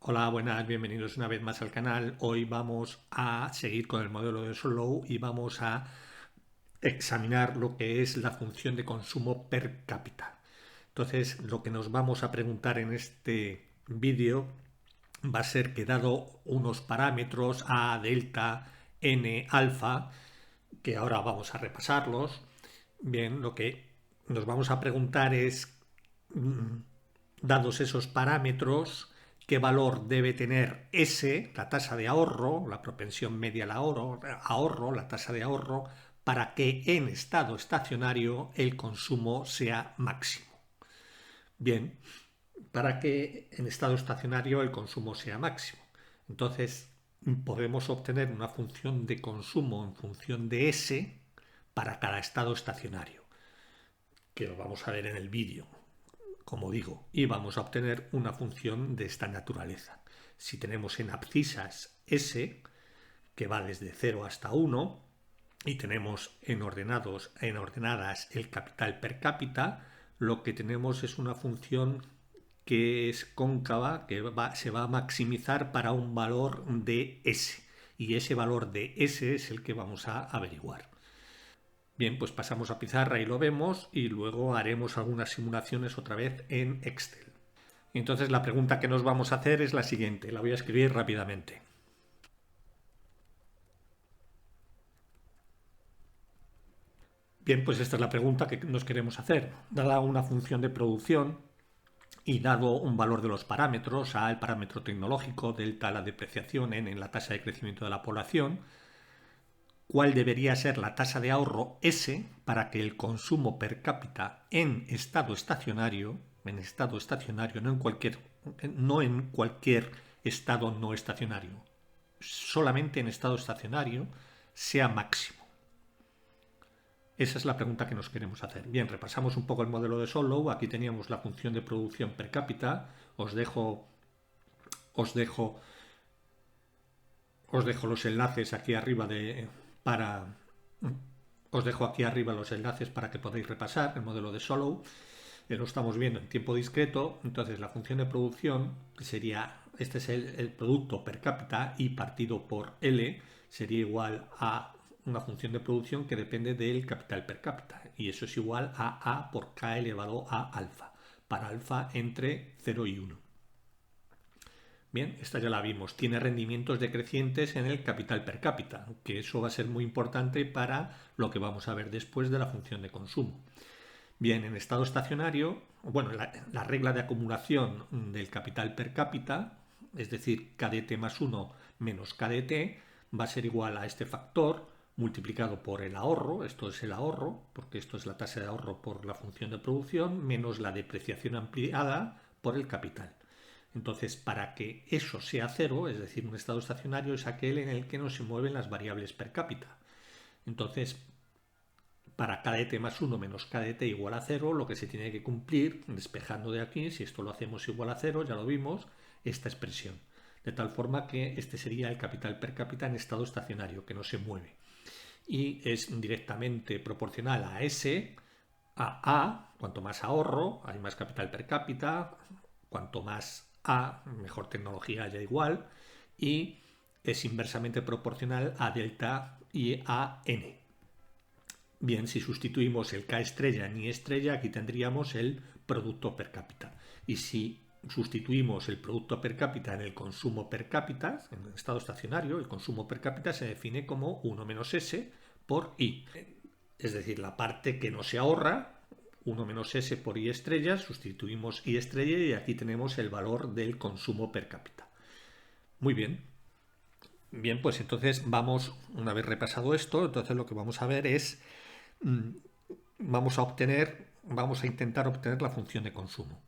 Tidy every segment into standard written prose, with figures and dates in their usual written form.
Hola, buenas, bienvenidos una vez más al canal. Hoy vamos a seguir con el modelo de Solow y vamos a examinar lo que es la función de consumo per cápita. Entonces, lo que nos vamos a preguntar en este vídeo va a ser que dado unos parámetros A, delta, N, alfa, que ahora vamos a repasarlos, bien, lo que nos vamos a preguntar es dados esos parámetros, qué valor debe tener S, la tasa de ahorro, la propensión media al ahorro, la tasa de ahorro, para que en estado estacionario el consumo sea máximo. Bien, para que en estado estacionario el consumo sea máximo. Entonces, podemos obtener una función de consumo en función de S para cada estado estacionario, que lo vamos a ver en el vídeo, como digo, y vamos a obtener una función de esta naturaleza. Si tenemos en abscisas S, que va desde 0 hasta 1, y tenemos en ordenadas el capital per cápita, lo que tenemos es una función que es cóncava, que se va a maximizar para un valor de S. Y ese valor de S es el que vamos a averiguar. Bien, pues pasamos a pizarra y lo vemos y luego haremos algunas simulaciones otra vez en Excel. Entonces la pregunta que nos vamos a hacer es la siguiente, la voy a escribir rápidamente. Bien, pues esta es la pregunta que nos queremos hacer. Dada una función de producción y dado un valor de los parámetros, A el parámetro tecnológico, delta la depreciación, N en la tasa de crecimiento de la población, ¿cuál debería ser la tasa de ahorro S para que el consumo per cápita en estado estacionario, no en cualquier estado no estacionario, solamente en estado estacionario, sea máximo? Esa es la pregunta que nos queremos hacer. Bien, repasamos un poco el modelo de Solow. Aquí teníamos la función de producción per cápita. Os dejo los enlaces aquí arriba para os dejo aquí arriba los enlaces para que podáis repasar el modelo de Solow. Lo estamos viendo en tiempo discreto. Entonces la función de producción sería, este es el producto per cápita y partido por L, sería igual a una función de producción que depende del capital per cápita, y eso es igual a por K elevado a alfa, para alfa entre 0 y 1. Bien, esta ya la vimos. Tiene rendimientos decrecientes en el capital per cápita, que eso va a ser muy importante para lo que vamos a ver después de la función de consumo. Bien, en estado estacionario, bueno, la regla de acumulación del capital per cápita, es decir, KDT más 1 menos KDT, va a ser igual a este factor multiplicado por el ahorro, esto es el ahorro, porque esto es la tasa de ahorro por la función de producción, menos la depreciación ampliada por el capital. Entonces, para que eso sea cero, es decir, un estado estacionario, es aquel en el que no se mueven las variables per cápita. Entonces, para KDT más 1 menos KDT igual a 0, lo que se tiene que cumplir, despejando de aquí, si esto lo hacemos igual a 0, ya lo vimos, esta expresión. De tal forma que este sería el capital per cápita en estado estacionario, que no se mueve. Y es directamente proporcional a S, a, cuanto más ahorro, hay más capital per cápita, cuanto más A, mejor tecnología haya igual, y es inversamente proporcional a delta y a N. Bien, si sustituimos el K estrella en I estrella, aquí tendríamos el producto per cápita. Y si sustituimos el producto per cápita en el consumo per cápita, en el estado estacionario, el consumo per cápita se define como 1 menos S por I. Es decir, la parte que no se ahorra, 1 menos S por I estrella, sustituimos I estrella y aquí tenemos el valor del consumo per cápita. Muy bien. Bien, pues entonces vamos, una vez repasado esto, entonces lo que vamos a ver es, vamos a intentar obtener la función de consumo.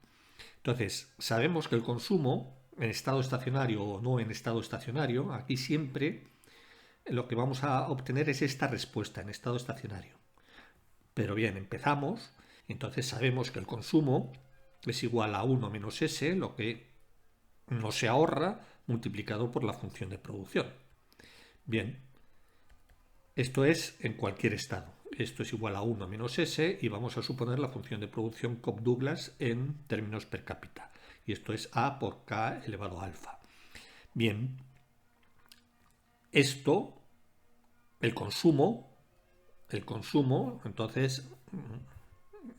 Entonces, sabemos que el consumo en estado estacionario o no en estado estacionario, aquí siempre lo que vamos a obtener es esta respuesta en estado estacionario. Pero bien, empezamos, entonces sabemos que el consumo es igual a 1 menos S, lo que no se ahorra, multiplicado por la función de producción. Bien, esto es en cualquier estado. Esto es igual a 1 menos S y vamos a suponer la función de producción Cobb-Douglas en términos per cápita. Y esto es A por K elevado a alfa. Bien, esto, el consumo, entonces,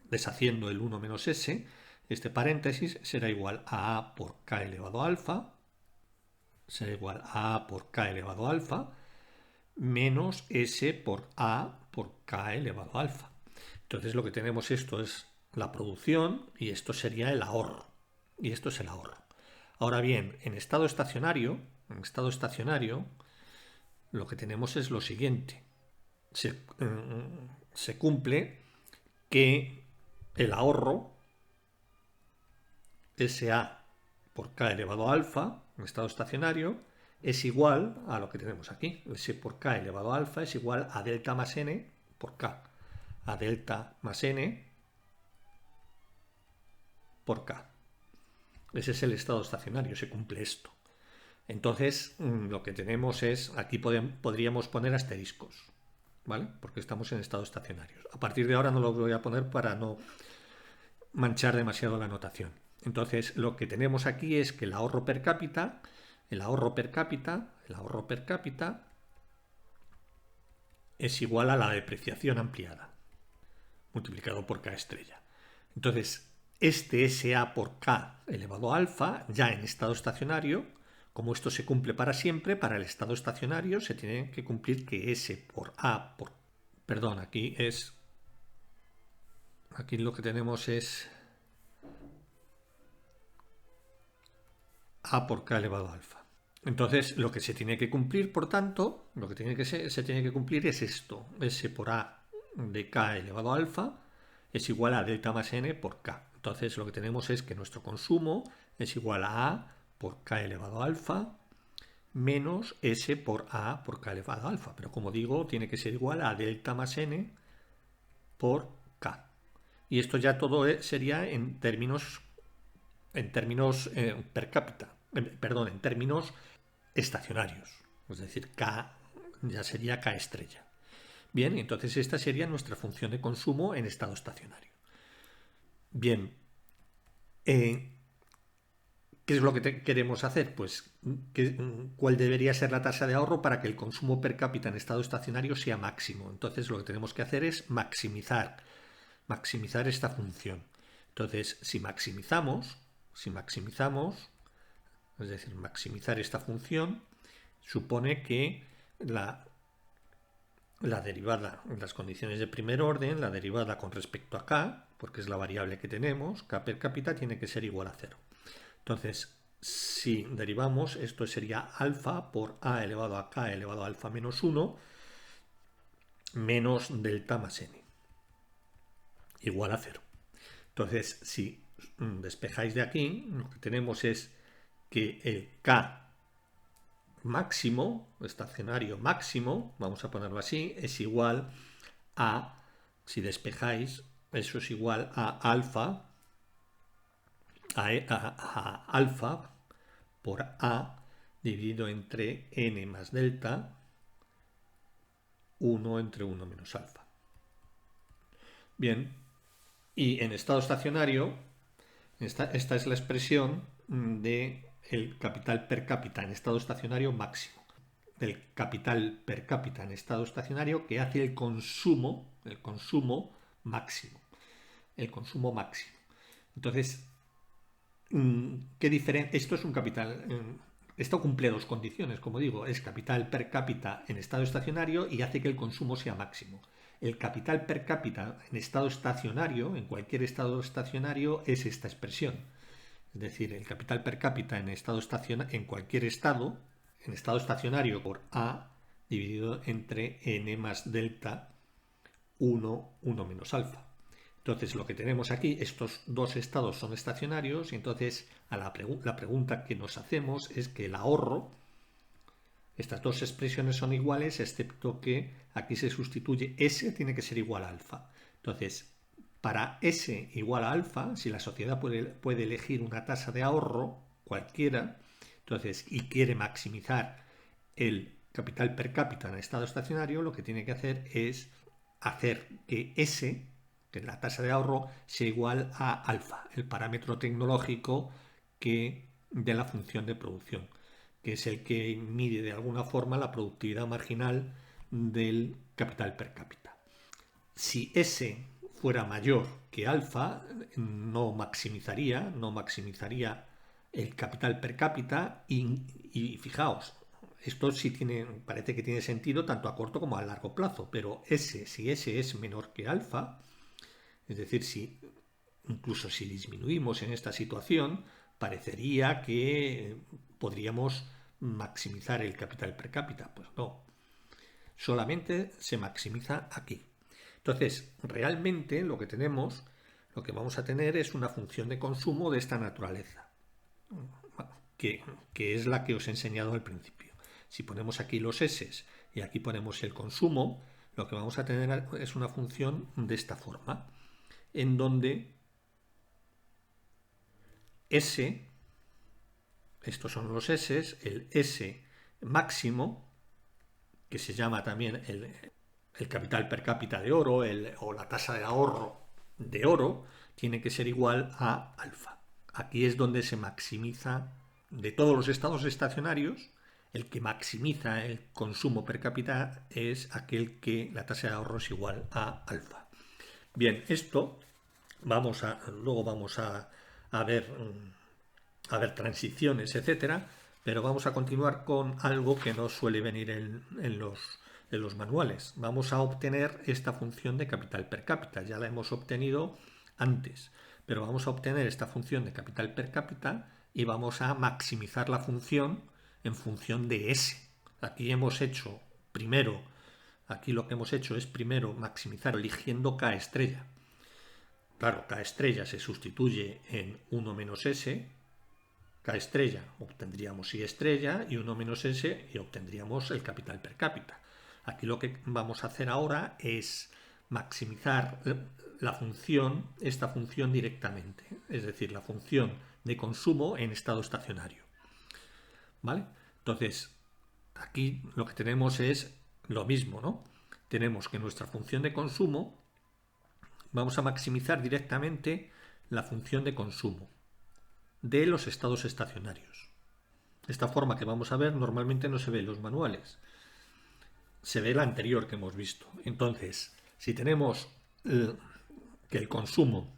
deshaciendo el 1 menos s, este paréntesis será igual a A por K elevado a alfa, será igual a A por K elevado a alfa, menos S por A por K elevado a alfa. Entonces lo que tenemos, esto es la producción y esto sería el ahorro. Y esto es el ahorro. Ahora bien, en estado estacionario, lo que tenemos es lo siguiente. Se cumple que el ahorro SA por K elevado a alfa, en estado estacionario, es igual a lo que tenemos aquí. S por K elevado a alfa es igual a delta más N por K. A delta más N por K. Ese es el estado estacionario, se cumple esto. Entonces, lo que tenemos es, aquí podríamos poner asteriscos, ¿vale? Porque estamos en estado estacionario. A partir de ahora no lo voy a poner para no manchar demasiado la notación. Entonces, lo que tenemos aquí es que el ahorro per cápita es igual a la depreciación ampliada, multiplicado por K estrella. Entonces, este SA por K elevado a alfa, ya en estado estacionario, como esto se cumple para siempre, para el estado estacionario se tiene que cumplir que S por A por... Perdón, aquí lo que tenemos es A por K elevado a alfa. Entonces, lo que se tiene que cumplir, por tanto, lo que se tiene que cumplir es esto. S por A de K elevado a alfa es igual a delta más N por K. Entonces, lo que tenemos es que nuestro consumo es igual a por K elevado a alfa menos S por A por K elevado a alfa. Pero como digo, tiene que ser igual a delta más N por K. Y esto ya todo sería en términos per cápita. Perdón, en términos estacionarios. Es decir, K ya sería K estrella. Bien, entonces esta sería nuestra función de consumo en estado estacionario. Bien, ¿qué es lo que queremos hacer? Pues, ¿cuál debería ser la tasa de ahorro para que el consumo per cápita en estado estacionario sea máximo? Entonces, lo que tenemos que hacer es maximizar esta función. Entonces, si maximizamos, es decir, maximizar esta función, supone que la derivada en las condiciones de primer orden, la derivada con respecto a K, porque es la variable que tenemos, K per cápita tiene que ser igual a 0. Entonces, si derivamos, esto sería alfa por A elevado a K elevado a alfa menos 1 menos delta más N, igual a 0. Entonces, si despejáis de aquí, lo que tenemos es que el K máximo, estacionario máximo, vamos a ponerlo así, es igual a, si despejáis, eso es igual a alfa, a alfa por A dividido entre N más delta, 1 entre 1 menos alfa. Bien, y en estado estacionario, esta es la expresión de el capital per cápita en estado estacionario máximo, del capital per cápita en estado estacionario que hace el consumo máximo. Entonces, ¿qué diferencia? Esto es un capital. Esto cumple dos condiciones, como digo, es capital per cápita en estado estacionario y hace que el consumo sea máximo. El capital per cápita en estado estacionario, en cualquier estado estacionario, es esta expresión. Es decir, el capital per cápita en estado en cualquier estado, en estado estacionario por A dividido entre N más delta 1 menos alfa. Entonces, lo que tenemos aquí, estos dos estados son estacionarios y entonces la pregunta que nos hacemos es que el ahorro, estas dos expresiones son iguales, excepto que aquí se sustituye S, tiene que ser igual a alfa. Entonces, para S igual a alfa, si la sociedad puede elegir una tasa de ahorro cualquiera, entonces, y quiere maximizar el capital per cápita en estado estacionario, lo que tiene que hacer es hacer que S, que la tasa de ahorro, sea igual a alfa, el parámetro tecnológico de la función de producción. que es el que mide de alguna forma la productividad marginal del capital per cápita. Si S fuera mayor que alfa, no maximizaría el capital per cápita y fijaos, esto sí parece que tiene sentido tanto a corto como a largo plazo, pero si S es menor que alfa, es decir, incluso si disminuimos en esta situación, parecería que podríamos maximizar el capital per cápita. Pues no, solamente se maximiza aquí. Entonces, realmente lo que vamos a tener es una función de consumo de esta naturaleza, que es la que os he enseñado al principio. Si ponemos aquí los S y aquí ponemos el consumo, lo que vamos a tener es una función de esta forma, en donde S, estos son los S, el S máximo, que se llama también el capital per cápita de oro o la tasa de ahorro de oro, tiene que ser igual a alfa. Aquí es donde se maximiza, de todos los estados estacionarios, el que maximiza el consumo per cápita es aquel que la tasa de ahorro es igual a alfa. Bien, esto luego vamos a ver transiciones, etcétera, pero vamos a continuar con algo que no suele venir en los manuales. Vamos a obtener esta función de capital per cápita, ya la hemos obtenido antes, pero vamos a obtener esta función de capital per cápita y vamos a maximizar la función en función de S. Aquí lo que hemos hecho es primero maximizar eligiendo K estrella. Claro, K estrella se sustituye en 1 menos S, K estrella obtendríamos I estrella y 1 menos S y obtendríamos el capital per cápita. Aquí lo que vamos a hacer ahora es maximizar esta función directamente, es decir, la función de consumo en estado estacionario. ¿Vale? Entonces, aquí lo que tenemos es lo mismo, ¿no? Tenemos que nuestra función de consumo, vamos a maximizar directamente la función de consumo de los estados estacionarios. Esta forma que vamos a ver normalmente no se ve en los manuales. Se ve la anterior que hemos visto. Entonces, si tenemos que el consumo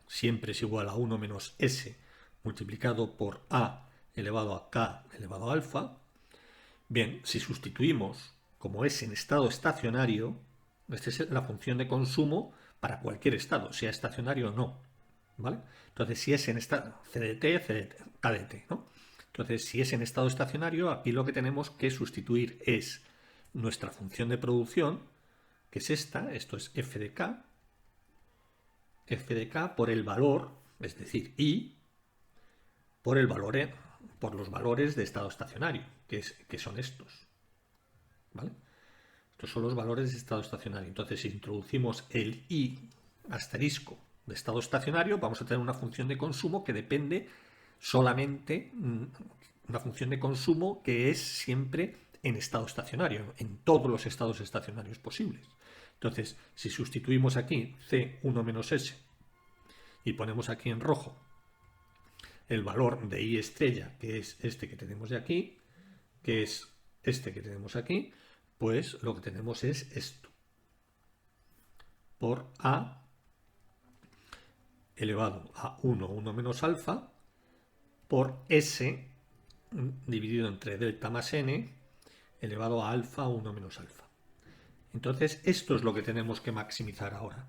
siempre es igual a 1 menos S multiplicado por A elevado a K elevado a alfa, bien, si sustituimos como S en estado estacionario, esta es la función de consumo para cualquier estado, sea estacionario o no, ¿vale? Entonces, si es en estado CDT, KDT, ¿no? Entonces, si es en estado estacionario, aquí lo que tenemos que sustituir es nuestra función de producción, que es esto es f de k por el valor, es decir, I, por los valores de estado estacionario, que son estos, ¿vale? Estos son los valores de estado estacionario. Entonces, si introducimos el I asterisco de estado estacionario, vamos a tener una función de consumo que depende solamente, una función de consumo que es siempre en estado estacionario, en todos los estados estacionarios posibles. Entonces, si sustituimos aquí C1 menos S y ponemos aquí en rojo el valor de I estrella, que es este que tenemos de aquí, que es este que tenemos aquí, pues lo que tenemos es esto, por A elevado a 1 menos alfa, por S dividido entre delta más n, elevado a alfa 1 menos alfa. Entonces, esto es lo que tenemos que maximizar ahora.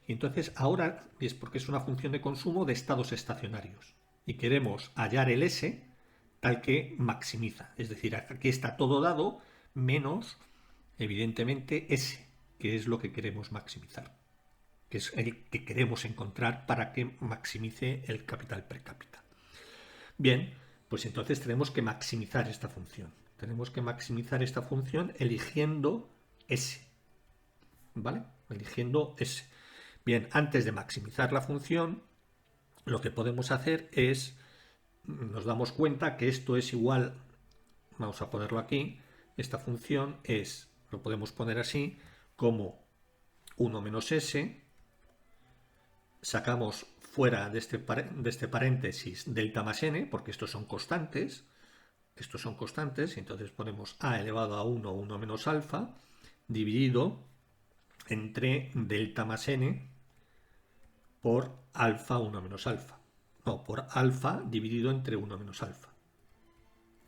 Y entonces, ahora es porque es una función de consumo de estados estacionarios. Y queremos hallar el S tal que maximiza. Es decir, aquí está todo dado menos, evidentemente, S, que es lo que queremos maximizar, que es el que queremos encontrar para que maximice el capital per cápita. Bien, pues entonces tenemos que maximizar esta función. Tenemos que maximizar esta función eligiendo S, ¿vale? Eligiendo S. Bien, antes de maximizar la función, lo que podemos hacer es, nos damos cuenta que esto es igual, vamos a ponerlo aquí, esta función lo podemos poner así, como 1 menos S, sacamos fuera de este paréntesis delta más n, porque estos son constantes, y entonces ponemos a elevado a 1, 1 menos alfa, dividido entre delta más n por alfa 1 menos alfa. No, por alfa dividido entre 1 menos alfa.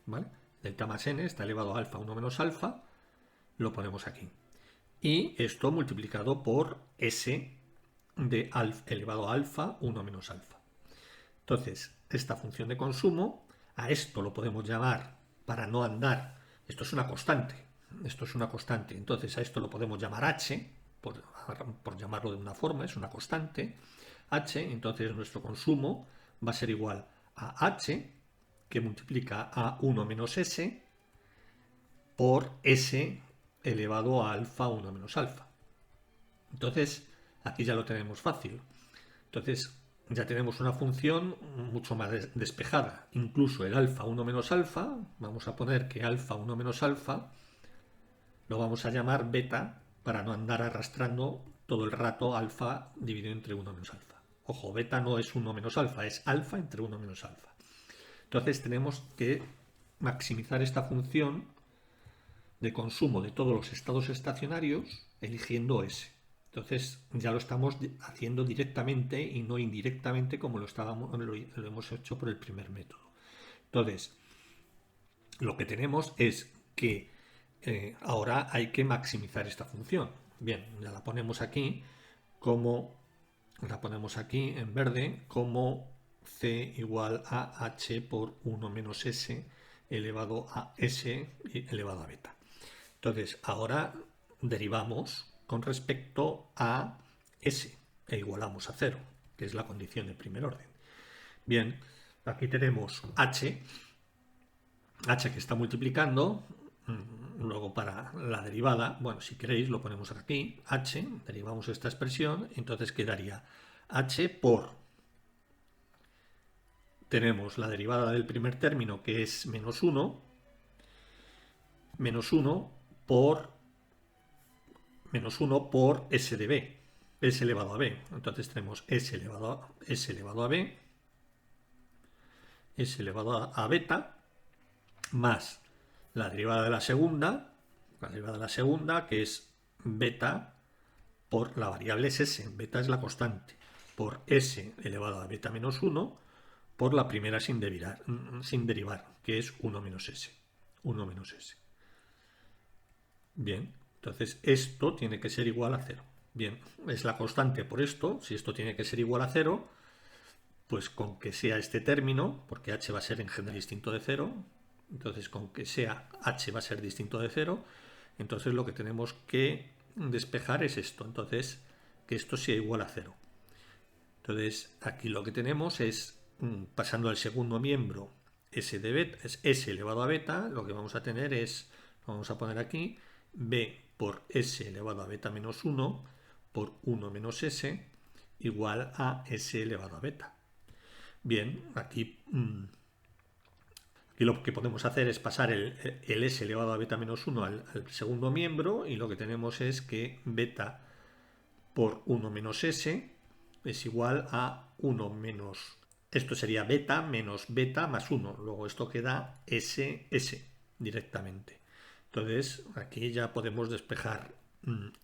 ¿Vale? Delta más n está elevado a alfa 1 menos alfa, lo ponemos aquí. Y esto multiplicado por s de elevado a alfa 1 menos alfa. Entonces, esta función de consumo, a esto lo podemos llamar, para no andar, esto es una constante, entonces a esto lo podemos llamar h, por llamarlo de una forma, es una constante, h, entonces nuestro consumo va a ser igual a h, que multiplica a 1 menos s, por s elevado a alfa 1 menos alfa. Entonces, aquí ya lo tenemos fácil. Entonces, ya tenemos una función mucho más despejada. Incluso el alfa 1 menos alfa, vamos a poner que alfa 1 menos alfa lo vamos a llamar beta para no andar arrastrando todo el rato alfa dividido entre 1 menos alfa. Ojo, beta no es 1 menos alfa, es alfa entre 1 menos alfa. Entonces tenemos que maximizar esta función de consumo de todos los estados estacionarios eligiendo S. Entonces ya lo estamos haciendo directamente y no indirectamente como lo hemos hecho por el primer método. Entonces, lo que tenemos es que ahora hay que maximizar esta función. Bien, ya la ponemos aquí en verde como c igual a h por 1 menos s elevado a s elevado a beta. Entonces, ahora derivamos con respecto a s e igualamos a 0, que es la condición de primer orden. Bien, aquí tenemos h que está multiplicando, luego para la derivada, bueno, si queréis lo ponemos aquí, h, derivamos esta expresión, entonces quedaría h por, tenemos la derivada del primer término que es menos 1 por s de b, s elevado a b. Entonces tenemos s elevado a b, s elevado a beta, más la derivada de la segunda, que es beta por la variable es s, beta es la constante, por s elevado a beta menos 1, por la primera sin derivar, que es 1 menos s. Bien, entonces esto tiene que ser igual a 0. Bien, es la constante por esto, si esto tiene que ser igual a 0, pues con que sea este término, porque h va a ser en general distinto de 0, entonces con que sea h va a ser distinto de 0, entonces lo que tenemos que despejar es esto, entonces que esto sea igual a 0. Entonces aquí lo que tenemos es, pasando al segundo miembro, s de beta, es s elevado a beta, lo que vamos a tener es, vamos a poner aquí, b por s elevado a beta menos 1 por 1 menos s igual a s elevado a beta. Bien, aquí lo que podemos hacer es pasar el s elevado a beta menos 1 al segundo miembro, y lo que tenemos es que beta por 1 menos s es igual a 1 menos, esto sería beta menos beta más 1, luego esto queda s directamente. Entonces aquí ya podemos despejar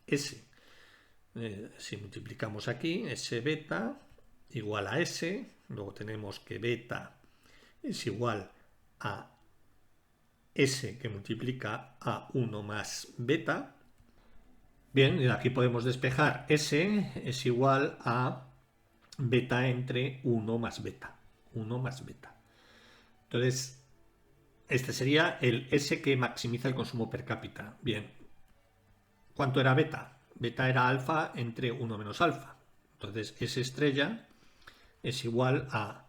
s. Si multiplicamos aquí, s beta igual a s, luego tenemos que beta es igual a s que multiplica a 1 más beta. Bien, y aquí podemos despejar s es igual a beta entre 1 más beta. Entonces, este sería el s que maximiza el consumo per cápita. Bien, ¿cuánto era beta? Beta era alfa entre 1 menos alfa. Entonces, s estrella es igual a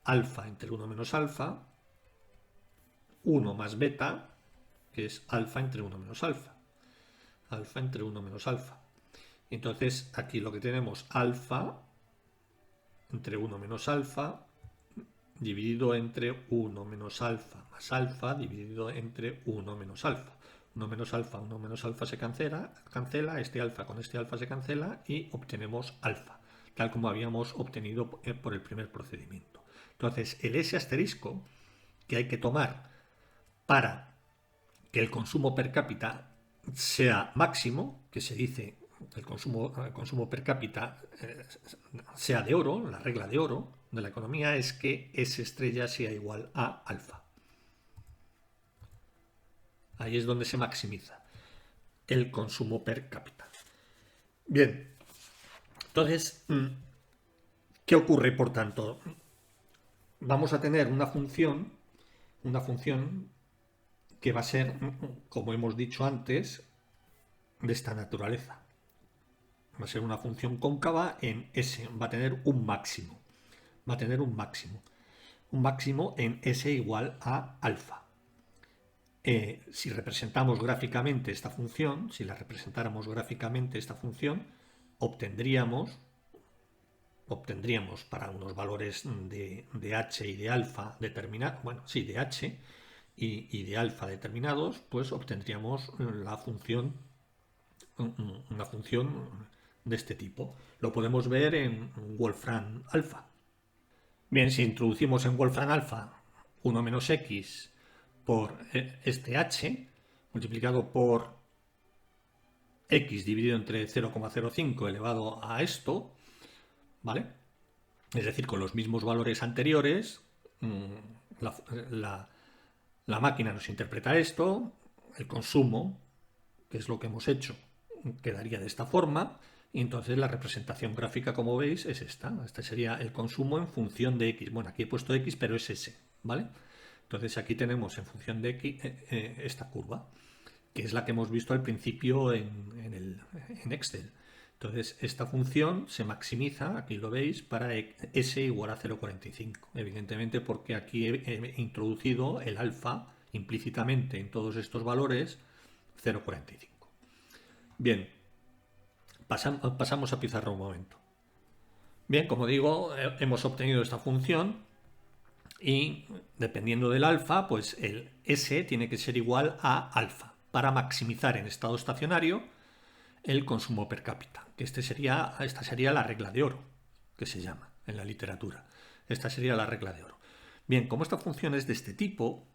alfa entre 1 menos alfa, 1 más beta, que es alfa entre 1 menos alfa. Entonces, aquí lo que tenemos, alfa entre 1 menos alfa dividido entre 1 menos alfa más alfa dividido entre 1 menos alfa. 1 menos alfa se cancela, este alfa con este alfa se cancela y obtenemos alfa. tal como habíamos obtenido por el primer procedimiento. Entonces, el S asterisco que hay que tomar para que el consumo per cápita sea máximo, que se dice el consumo per cápita sea de oro, la regla de oro de la economía es que S estrella sea igual a alfa. Ahí es donde se maximiza el consumo per cápita. Bien, entonces, ¿qué ocurre por tanto? Vamos a tener una función que va a ser, como hemos dicho antes, de esta naturaleza. Va a ser una función cóncava en S, va a tener un máximo. Va a tener un máximo. Un máximo en S igual a alfa. Si representamos gráficamente esta función, si la representáramos gráficamente esta función, obtendríamos para unos valores de h y de alfa determinados, bueno, sí, de h y de alfa determinados, pues obtendríamos la función, una función de este tipo. Lo podemos ver en Wolfram alfa. Bien, si introducimos en Wolfram alfa 1 menos x por este h multiplicado por x dividido entre 0,05 elevado a esto, ¿vale? Es decir, con los mismos valores anteriores, la máquina nos interpreta esto, el consumo, que es lo que hemos hecho, quedaría de esta forma, y entonces la representación gráfica, como veis, es esta. Este sería el consumo en función de x. Bueno, aquí he puesto x, pero es s, ¿vale? Entonces aquí tenemos en función de x esta curva, que es la que hemos visto al principio en Excel. Entonces esta función se maximiza, aquí lo veis, para s igual a 0,45. Evidentemente porque aquí he introducido el alfa implícitamente en todos estos valores 0,45. Bien, pasamos a pizarra un momento. Bien, como digo, hemos obtenido esta función y dependiendo del alfa, pues el S tiene que ser igual a alfa para maximizar en estado estacionario el consumo per cápita, que esta sería la regla de oro, que se llama en la literatura. Esta sería la regla de oro. Bien, como esta función es de este tipo,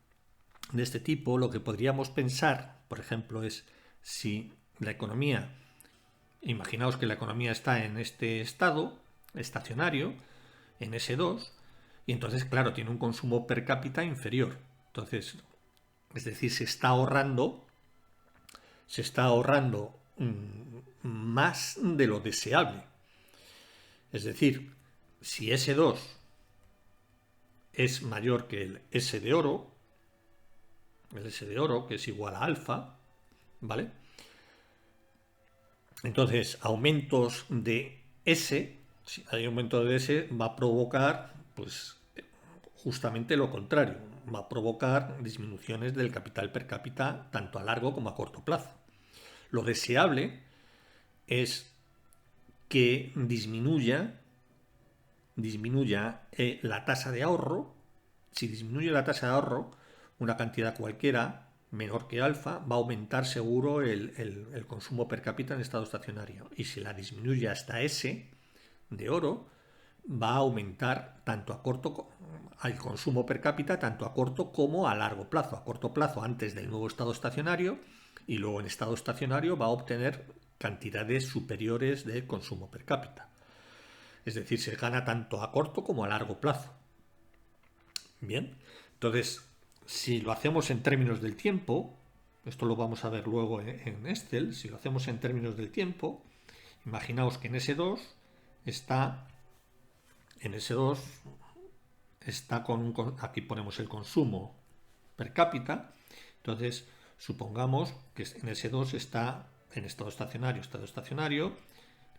lo que podríamos pensar, por ejemplo, es si la economía, imaginaos que la economía está en este estado estacionario, en S2, y entonces, claro, tiene un consumo per cápita inferior. Entonces, es decir, se está ahorrando más de lo deseable. Es decir, si S2 es mayor que el S de oro, que es igual a alfa, ¿vale? Entonces, aumentos de S, si hay aumento de S, va a provocar, pues, justamente lo contrario. Va a provocar disminuciones del capital per cápita tanto a largo como a corto plazo. Lo deseable es que disminuya la tasa de ahorro. Si disminuye la tasa de ahorro una cantidad cualquiera menor que alfa, va a aumentar seguro el consumo per cápita en estado estacionario. Y si la disminuye hasta S de oro, va a aumentar el consumo per cápita tanto a corto como a largo plazo. A corto plazo antes del nuevo estado estacionario y luego en estado estacionario va a obtener cantidades superiores de consumo per cápita. Es decir, se gana tanto a corto como a largo plazo. Bien, entonces, si lo hacemos en términos del tiempo, esto lo vamos a ver luego en Excel, si lo hacemos en términos del tiempo, imaginaos que en S2 está aquí ponemos el consumo per cápita, entonces supongamos que en S2 está en estado estacionario,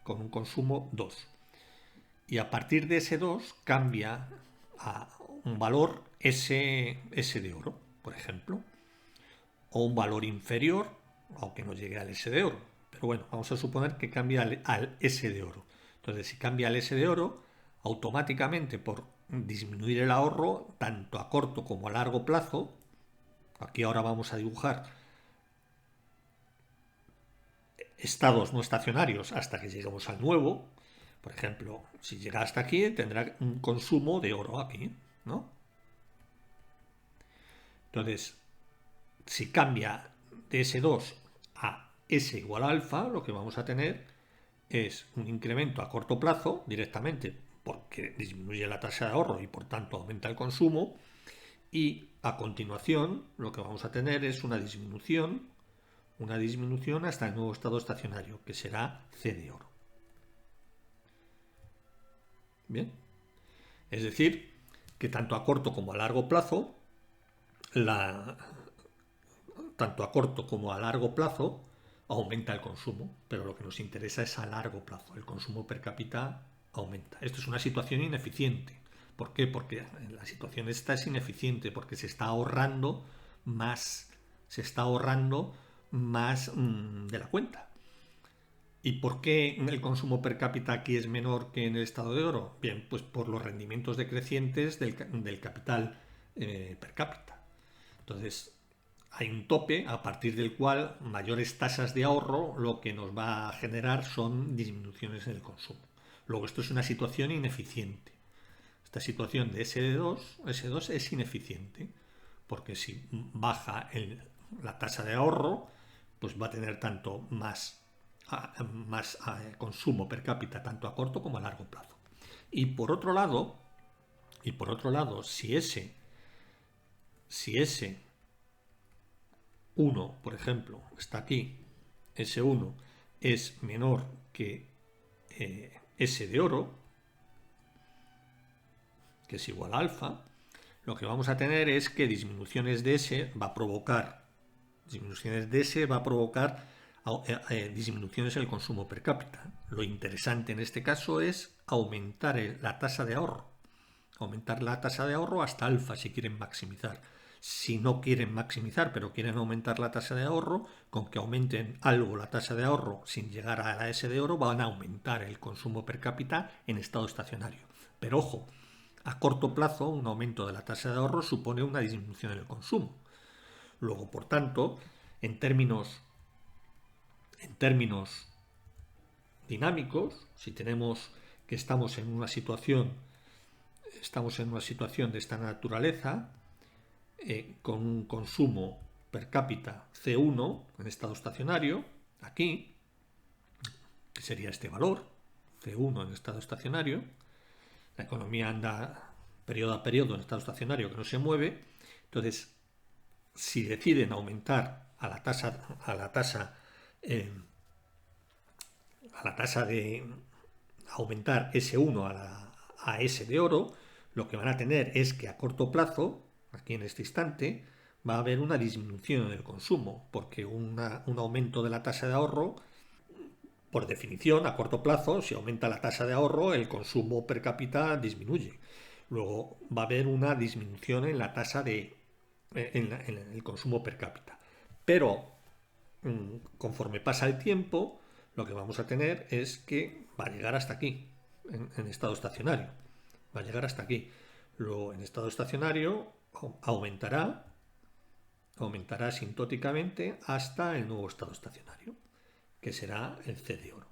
con un consumo 2. Y a partir de S2 cambia a un valor S de oro, por ejemplo, o un valor inferior, aunque no llegue al S de oro. Pero bueno, vamos a suponer que cambia al S de oro. Entonces, si cambia al S de oro, automáticamente por disminuir el ahorro, tanto a corto como a largo plazo, aquí ahora vamos a dibujar estados no estacionarios hasta que lleguemos al nuevo, Por ejemplo, si llega hasta aquí, tendrá un consumo de oro aquí, ¿no? Entonces, si cambia de S2 a S igual a alfa, lo que vamos a tener es un incremento a corto plazo directamente porque disminuye la tasa de ahorro y por tanto aumenta el consumo, y a continuación lo que vamos a tener es una disminución hasta el nuevo estado estacionario, que será C de oro. Bien, es decir, que tanto a corto como a largo plazo, aumenta el consumo, pero lo que nos interesa es a largo plazo. El consumo per cápita aumenta. Esto es una situación ineficiente. ¿Por qué? Porque la situación esta es ineficiente, porque se está ahorrando más de la cuenta. ¿Y por qué el consumo per cápita aquí es menor que en el estado de oro? Bien, pues por los rendimientos decrecientes del capital per cápita. Entonces, hay un tope a partir del cual mayores tasas de ahorro lo que nos va a generar son disminuciones en el consumo. Luego, esto es una situación ineficiente. Esta situación de S2 es ineficiente, porque si baja la tasa de ahorro, pues va a tener tanto más consumo per cápita tanto a corto como a largo plazo. Y por otro lado, si ese 1, por ejemplo, está aquí, S1 es menor que S de oro, que es igual a alfa, lo que vamos a tener es que disminuciones de S va a provocar disminuciones en el consumo per cápita. Lo interesante en este caso es aumentar la tasa de ahorro. Aumentar la tasa de ahorro hasta alfa si quieren maximizar. Si no quieren maximizar, pero quieren aumentar la tasa de ahorro, con que aumenten algo la tasa de ahorro sin llegar a la S de oro, van a aumentar el consumo per cápita en estado estacionario. Pero ojo, a corto plazo un aumento de la tasa de ahorro supone una disminución en el consumo. Luego, por tanto, en términos dinámicos, si tenemos que estamos en una situación de esta naturaleza, con un consumo per cápita C1 en estado estacionario, aquí, que sería este valor, C1 en estado estacionario, la economía anda periodo a periodo en estado estacionario que no se mueve, entonces si deciden aumentar a la tasa de aumentar S1 a S de oro, lo que van a tener es que a corto plazo, aquí en este instante, va a haber una disminución en el consumo, porque un aumento de la tasa de ahorro, por definición, a corto plazo, si aumenta la tasa de ahorro, el consumo per cápita disminuye. Luego va a haber una disminución en la tasa en el consumo per cápita. Pero conforme pasa el tiempo, lo que vamos a tener es que va a llegar hasta aquí, en estado estacionario. Va a llegar hasta aquí. Luego, en estado estacionario, aumentará asintóticamente hasta el nuevo estado estacionario, que será el C de oro.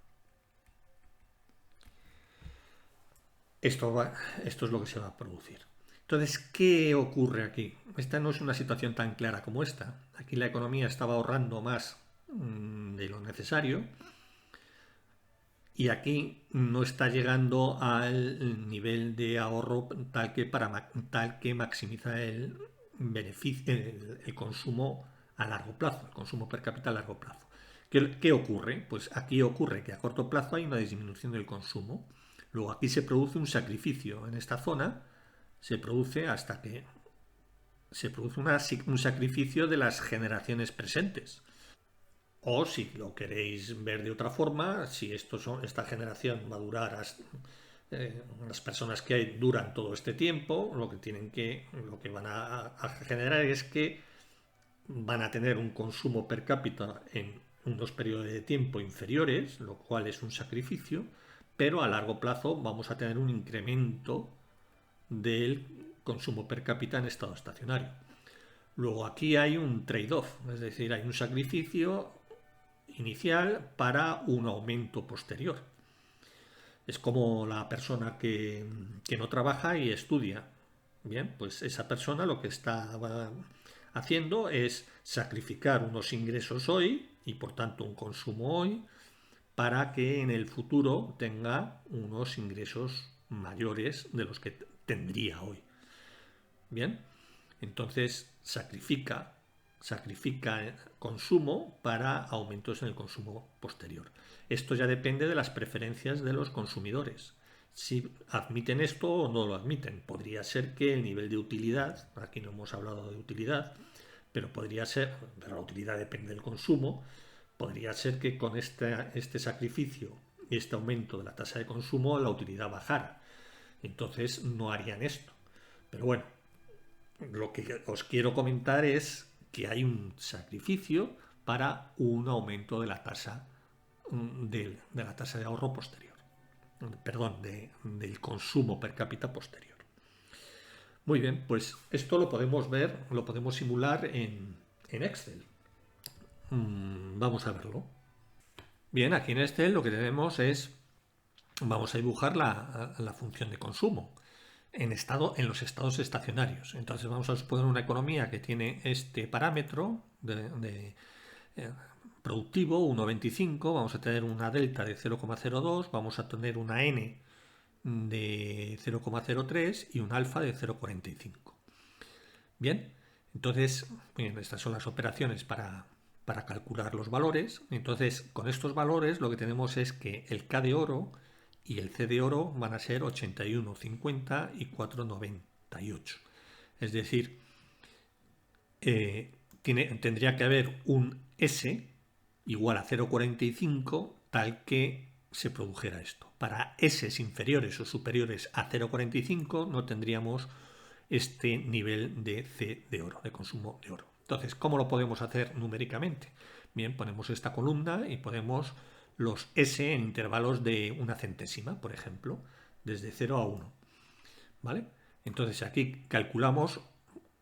Esto es lo que se va a producir. Entonces, ¿qué ocurre aquí? Esta no es una situación tan clara como esta. Aquí la economía estaba ahorrando más de lo necesario y aquí no está llegando al nivel de ahorro tal que maximiza el beneficio, el consumo a largo plazo, el consumo per cápita a largo plazo. ¿Qué ocurre? Pues aquí ocurre que a corto plazo hay una disminución del consumo. Luego aquí se produce un sacrificio en esta zona, se produce un sacrificio de las generaciones presentes. O si lo queréis ver de otra forma, si esta generación va a durar las personas que hay duran todo este tiempo, lo que van a generar es que van a tener un consumo per cápita en unos periodos de tiempo inferiores, lo cual es un sacrificio, pero a largo plazo vamos a tener un incremento del consumo per cápita en estado estacionario. Luego aquí hay un trade-off, es decir, hay un sacrificio inicial para un aumento posterior. Es como la persona que no trabaja y estudia. Bien, pues esa persona lo que está haciendo es sacrificar unos ingresos hoy y por tanto un consumo hoy para que en el futuro tenga unos ingresos mayores de los que tendría hoy. Bien, entonces sacrifica consumo para aumentos en el consumo posterior. Esto ya depende de las preferencias de los consumidores. Si admiten esto o no lo admiten. Podría ser que el nivel de utilidad, aquí no hemos hablado de utilidad, pero podría ser, pero la utilidad depende del consumo, podría ser que con este sacrificio y este aumento de la tasa de consumo la utilidad bajara. Entonces no harían esto. Pero bueno, lo que os quiero comentar es que hay un sacrificio para un aumento de la tasa de la tasa de ahorro posterior, perdón, del consumo per cápita posterior. Muy bien, pues esto lo podemos ver, lo podemos simular en Excel. Vamos a verlo. Bien, aquí en Excel lo que tenemos es, vamos a dibujar la función de consumo en los estados estacionarios. Entonces vamos a suponer una economía que tiene este parámetro de productivo, 1,25, vamos a tener una delta de 0,02, vamos a tener una n de 0,03 y un alfa de 0,45. Bien, entonces, bien, estas son las operaciones para calcular los valores. Entonces, con estos valores lo que tenemos es que el K de oro y el C de oro van a ser 81,50 y 4,98. Es decir, tendría que haber un S igual a 0,45 tal que se produjera esto. Para S inferiores o superiores a 0,45 no tendríamos este nivel de C de oro, de consumo de oro. Entonces, ¿cómo lo podemos hacer numéricamente? Bien, ponemos esta columna y ponemos los S en intervalos de una centésima, por ejemplo, desde 0 a 1. ¿Vale? Entonces aquí calculamos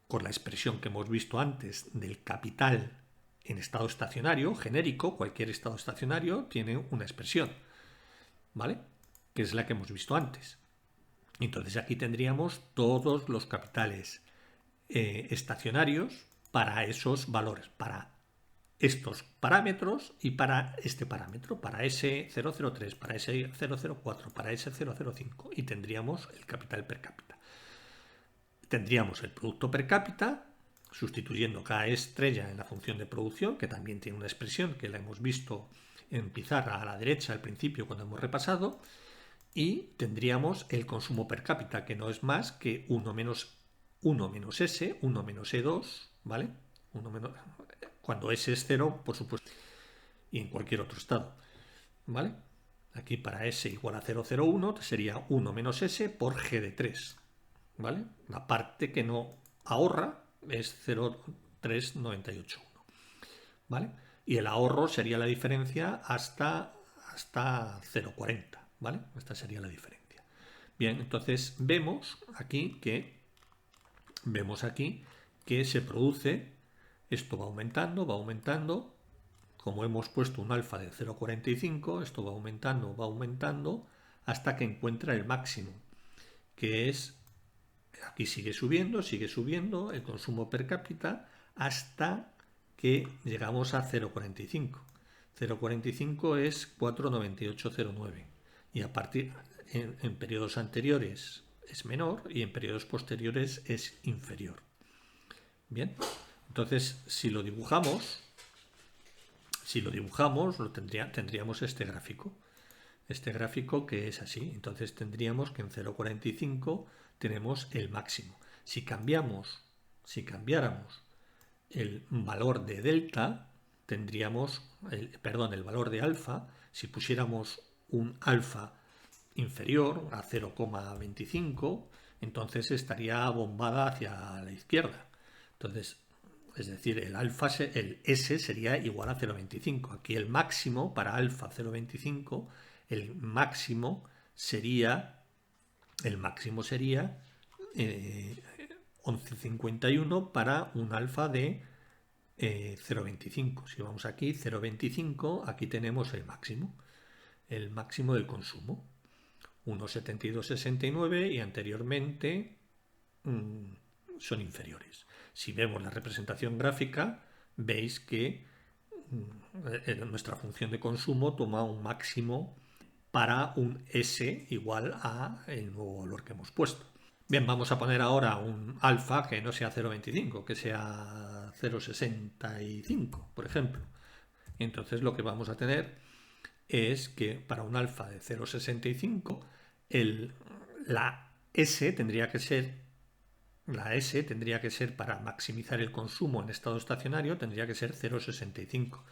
con la expresión que hemos visto antes del capital en estado estacionario, genérico, cualquier estado estacionario tiene una expresión, ¿vale? Que es la que hemos visto antes. Entonces aquí tendríamos todos los capitales estacionarios para esos valores, para estos parámetros y para este parámetro, para ese 003, para ese 004, para ese 005 y tendríamos el capital per cápita. Tendríamos el producto per cápita sustituyendo cada estrella en la función de producción, que también tiene una expresión que la hemos visto en pizarra a la derecha al principio cuando hemos repasado, y tendríamos el consumo per cápita, que no es más que 1 menos S, 1 menos E2, ¿vale? Cuando S es 0, por supuesto, y en cualquier otro estado, ¿vale? Aquí para S igual a 0,01 sería 1 menos S por G de 3, ¿vale? La parte que no ahorra es 0,3981, ¿vale? Y el ahorro sería la diferencia hasta 0,40, ¿vale? Esta sería la diferencia. Bien, entonces vemos aquí que se produce, esto va aumentando, como hemos puesto un alfa de 0,45, esto va aumentando hasta que encuentra el máximo, que es, aquí sigue subiendo el consumo per cápita hasta que llegamos a 0,45. 0,45 es 4,9809 y a partir en periodos anteriores es menor y en periodos posteriores es inferior. Bien, entonces si lo dibujamos tendríamos este gráfico que es así. Entonces tendríamos que en 0,45 tenemos el máximo. Si cambiáramos el valor de delta, tendríamos el valor de alfa. Si pusiéramos un alfa inferior a 0,25, entonces estaría bombada hacia la izquierda. Entonces, es decir, el S sería igual a 0,25. Aquí el máximo para alfa 0,25, el máximo sería 11,51 para un alfa de 0,25. Si vamos aquí, 0,25, aquí tenemos el máximo del consumo. 1,7269 y anteriormente son inferiores. Si vemos la representación gráfica, veis que nuestra función de consumo toma un máximo para un S igual a el nuevo valor que hemos puesto. Bien, vamos a poner ahora un alfa que no sea 0,25, que sea 0,65, por ejemplo. Entonces lo que vamos a tener es que para un alfa de 0,65 la S tendría que ser para maximizar el consumo en estado estacionario, tendría que ser 0,65.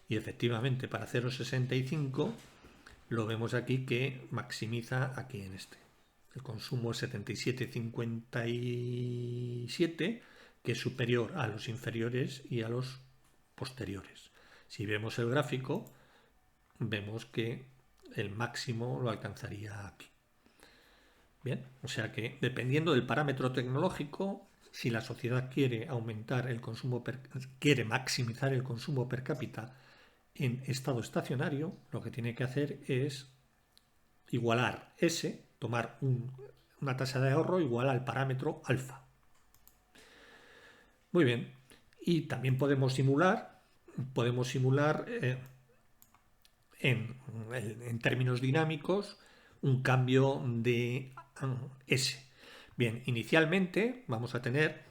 Y efectivamente para 0,65 lo vemos aquí que maximiza aquí en este. El consumo es 77,57, que es superior a los inferiores y a los posteriores. Si vemos el gráfico, vemos que el máximo lo alcanzaría aquí. Bien, o sea que dependiendo del parámetro tecnológico, si la sociedad quiere aumentar el consumo, quiere maximizar el consumo per cápita en estado estacionario, lo que tiene que hacer es igualar S, tomar una tasa de ahorro igual al parámetro alfa. Muy bien, y también podemos simular en términos dinámicos un cambio de S. Bien, inicialmente vamos a tener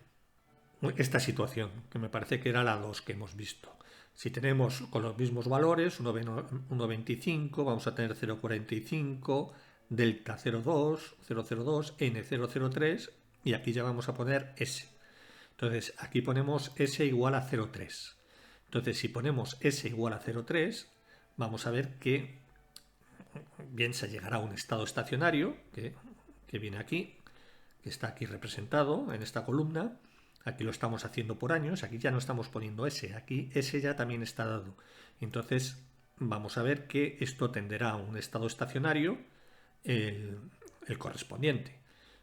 esta situación, que me parece que era la 2 que hemos visto. Si tenemos con los mismos valores, 1,25, vamos a tener 0,45, delta 0,2, 0,02, n 0,03 y aquí ya vamos a poner S. Entonces aquí ponemos S igual a 0,3. Entonces si ponemos S igual a 0,3, vamos a ver que bien se llegará a un estado estacionario, que viene aquí, que está aquí representado en esta columna. Aquí lo estamos haciendo por años, aquí ya no estamos poniendo S, aquí S ya también está dado. Entonces vamos a ver que esto tenderá a un estado estacionario, el correspondiente.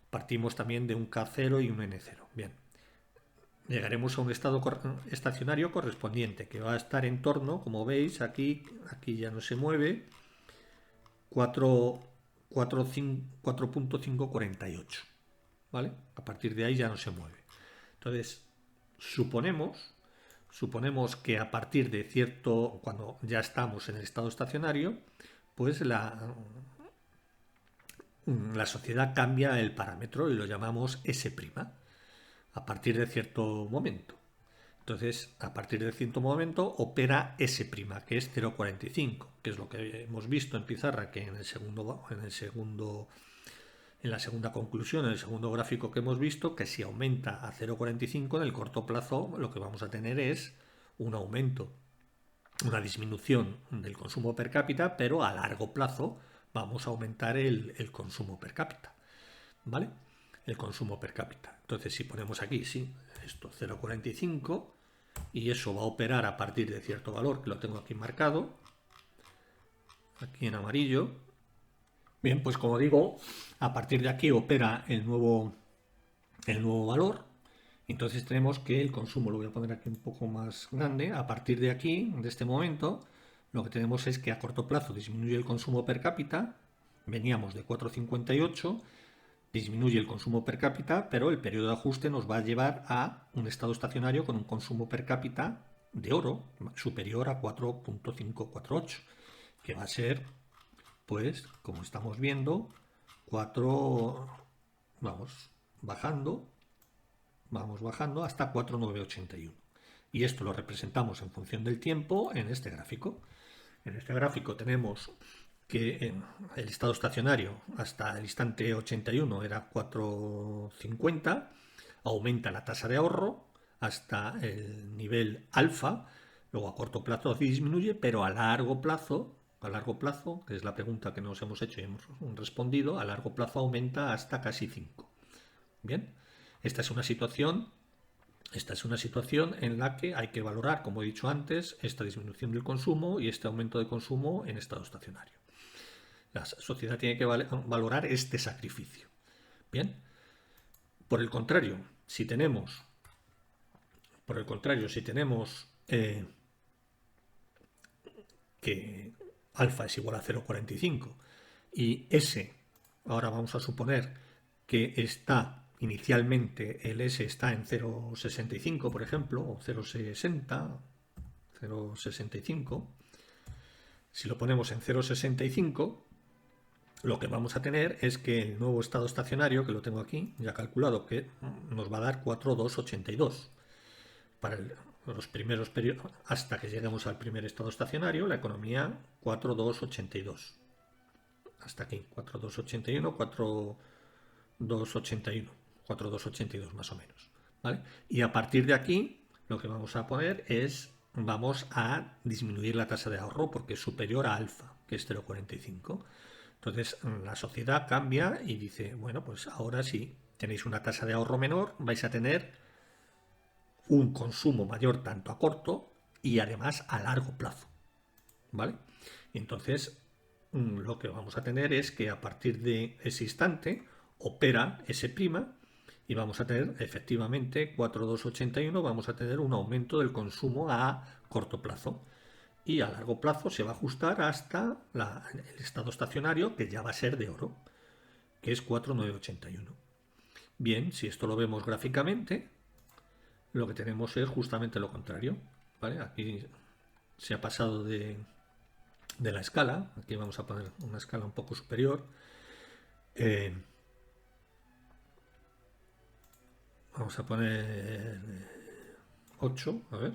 Partimos también de un K0 y un N0. Bien, llegaremos a un estado estacionario correspondiente, que va a estar en torno, como veis, aquí ya no se mueve, 4.548. ¿Vale? A partir de ahí ya no se mueve. Entonces, suponemos que a partir de cierto, cuando ya estamos en el estado estacionario, pues la sociedad cambia el parámetro y lo llamamos S', a partir de cierto momento. Entonces, a partir de cierto momento opera S', que es 0,45, que es lo que hemos visto en pizarra, que en la segunda conclusión, en el segundo gráfico que hemos visto, que si aumenta a 0,45 en el corto plazo, lo que vamos a tener es un aumento, una disminución del consumo per cápita, pero a largo plazo vamos a aumentar el consumo per cápita, ¿vale? El consumo per cápita. Entonces, si ponemos aquí, sí, esto 0,45 y eso va a operar a partir de cierto valor, que lo tengo aquí marcado, aquí en amarillo. Bien, pues como digo, a partir de aquí opera el nuevo valor. Entonces tenemos que el consumo, lo voy a poner aquí un poco más grande, a partir de aquí, de este momento, lo que tenemos es que a corto plazo disminuye el consumo per cápita, veníamos de 4,58, disminuye el consumo per cápita, pero el periodo de ajuste nos va a llevar a un estado estacionario con un consumo per cápita de oro superior a 4.548, que va a ser, pues, como estamos viendo, 4, vamos bajando hasta 4,981. Y esto lo representamos en función del tiempo en este gráfico. En este gráfico tenemos que en el estado estacionario hasta el instante 81 era 4,50, aumenta la tasa de ahorro hasta el nivel alfa, luego a corto plazo disminuye, pero a largo plazo, que es la pregunta que nos hemos hecho y hemos respondido, a largo plazo aumenta hasta casi 5. Bien, esta es una situación en la que hay que valorar, como he dicho antes, esta disminución del consumo y este aumento de consumo en estado estacionario. La sociedad tiene que valorar este sacrificio. Bien, por el contrario, si tenemos que alfa es igual a 0,45 y S ahora vamos a suponer que está inicialmente el S está en 0,65, por ejemplo, o 0,60, 0,65. Si lo ponemos en 0,65, lo que vamos a tener es que el nuevo estado estacionario, que lo tengo aquí ya calculado, que nos va a dar 4,282 para los primeros periodos, hasta que lleguemos al primer estado estacionario, la economía 4,282. Hasta aquí, 4,281, 4,281, 4,282 más o menos. ¿Vale? Y a partir de aquí, lo que vamos a poner es, vamos a disminuir la tasa de ahorro porque es superior a alfa, que es 0,45. Entonces la sociedad cambia y dice, bueno, pues ahora sí, tenéis una tasa de ahorro menor, vais a tener un consumo mayor tanto a corto y además a largo plazo. ¿Vale? Entonces lo que vamos a tener es que a partir de ese instante opera S' y vamos a tener efectivamente 4,281, vamos a tener un aumento del consumo a corto plazo. Y a largo plazo se va a ajustar hasta el estado estacionario, que ya va a ser de oro, que es 4,981. Bien, si esto lo vemos gráficamente, lo que tenemos es justamente lo contrario. ¿Vale? Aquí se ha pasado de la escala. Aquí vamos a poner una escala un poco superior. Vamos a poner 8, a ver.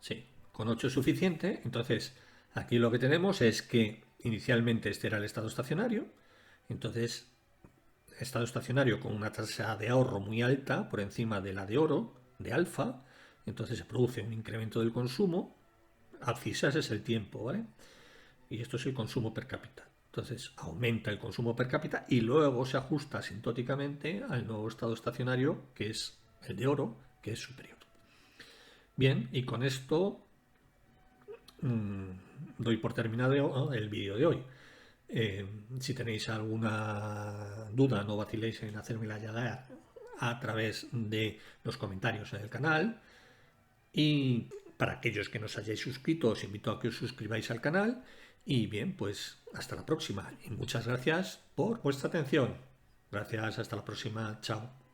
Sí, con 8 es suficiente. Entonces, aquí lo que tenemos es que inicialmente este era el estado estacionario. Entonces, estado estacionario con una tasa de ahorro muy alta, por encima de la de oro, de alfa. Entonces se produce un incremento del consumo. Abscisas es el tiempo, ¿vale? Y esto es el consumo per cápita. Entonces aumenta el consumo per cápita y luego se ajusta asintóticamente al nuevo estado estacionario, que es el de oro, que es superior. Bien, y con esto doy por terminado el vídeo de hoy. Si tenéis alguna duda, no vaciléis en hacérmela llegar a través de los comentarios en el canal. Y para aquellos que no os hayáis suscrito, os invito a que os suscribáis al canal. Y bien, pues hasta la próxima. Y muchas gracias por vuestra atención. Gracias, hasta la próxima. Chao.